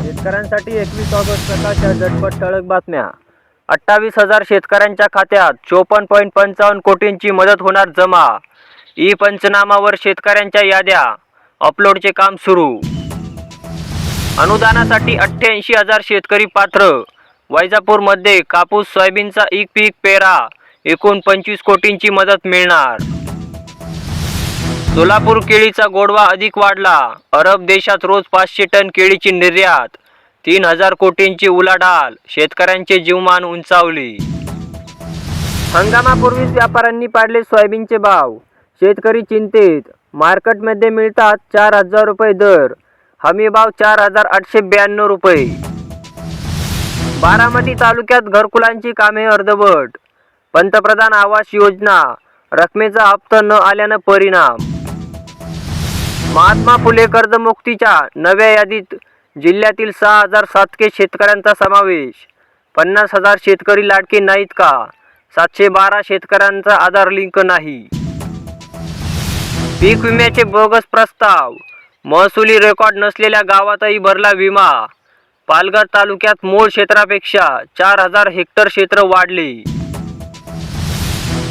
शेतकऱ्यांसाठी 21 ऑगस्ट सकाळच्या झटपट ठळक बातम्या. 28,000 शेतकऱ्यांच्या खात्यात 54.55 कोटींची मदत होणार जमा. ई पंचनामावर शेतकऱ्यांच्या याद्या अपलोडचे काम सुरू. अनुदानासाठी 88,000 शेतकरी पात्र. वैजापूरमध्ये कापूस सोयाबीनचा एक पीक पेरा. एकूण 25 कोटींची मदत मिळणार. सोलापूर केळीचा गोडवा अधिक वाढला. अरब देशात रोज 500 टन केळीची निर्यात. 3,000 कोटींची उलाढाल. शेतकऱ्यांचे जीवमान उंचावली. हंगामापूर्वीच व्यापाऱ्यांनी पाडले सोयाबीनचे भाव. शेतकरी चिंतेत. मार्केटमध्ये मिळतात 4,000 रुपये दर. हमी भाव 4,892 रुपये. बारामती तालुक्यात घरकुलांची कामे अर्धवट. पंतप्रधान आवास योजना रकमेचा हप्ता न आल्यानं परिणाम. महात्मा फुले कर्जमुक्तीच्या नव्या यादीत जिल्ह्यातील 6,007 शेतकऱ्यांचा समावेश. 50,000 शेतकरी लाडके नाहीत का? 712 शेतकऱ्यांचा आधार लिंक नाही. पीक विम्याचे बोगस प्रस्ताव. महसुली रेकॉर्ड नसलेल्या गावातही भरला विमा. पालघर तालुक्यात मूळ क्षेत्रापेक्षा 4,000 हेक्टर क्षेत्र वाढले.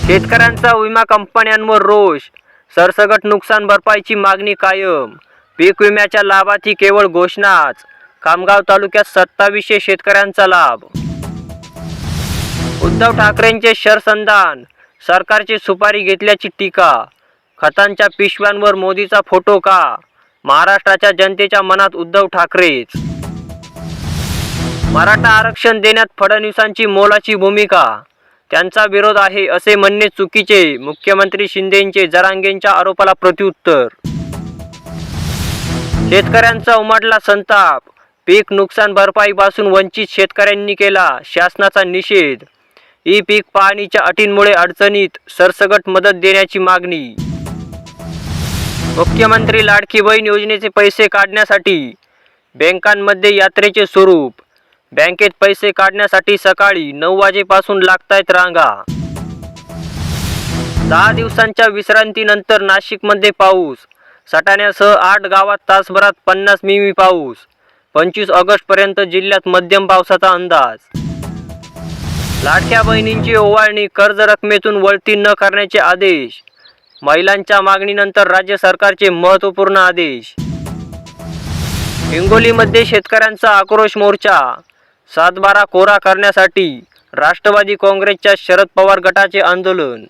शेतकऱ्यांचा विमा कंपन्यांवर रोष. सरसकट नुकसान भरपाईची मागणी कायम. पीक विम्याच्या लाभाची केवळ घोषणाच. खामगाव तालुक्यात 2700 शेतकऱ्यांचा लाभ. उद्धव ठाकरेंचे शरसंधान. सरकारची सुपारी घेतल्याची टीका. खतांच्या पिशव्यांवर मोदीचा फोटो का? महाराष्ट्राच्या जनतेच्या मनात उद्धव ठाकरेच. मराठा आरक्षण देण्यात फडणवीसांची मोलाची भूमिका. त्यांचा विरोध आहे असे म्हणणे चुकीचे. मुख्यमंत्री शिंदेंचे जरांगेंच्या आरोपाला प्रत्युत्तर. शेतकऱ्यांचा उमटला संताप. पीक नुकसान भरपाईपासून वंचित शेतकऱ्यांनी केला शासनाचा निषेध. ई पीक पाहणीच्या अटींमुळे अडचणीत. सरसकट मदत देण्याची मागणी. मुख्यमंत्री लाडकी बहीण योजनेचे पैसे काढण्यासाठी बँकांमध्ये यात्रेचे स्वरूप. बँकेत पैसे काढण्यासाठी सकाळी 9 वाजेपासून लागतायत रांगा. 10 दिवसांच्या विश्रांतीनंतर नाशिकमध्ये पाऊस. सटाण्यासह 8 गावात तासभरात 50 मिमी पाऊस. 25 ऑगस्टपर्यंत जिल्ह्यात मध्यम पावसाचा अंदाज. लाडक्या बहिणींची ओवाळणी. कर्ज रकमेतून वळती न करण्याचे आदेश. महिलांच्या मागणीनंतर राज्य सरकारचे महत्त्वपूर्ण आदेश. हिंगोलीमध्ये शेतकऱ्यांचा आक्रोश मोर्चा. 7/12 कोरा करण्यासाठी राष्ट्रवादी काँग्रेसच्या शरद पवार गटाचे आंदोलन.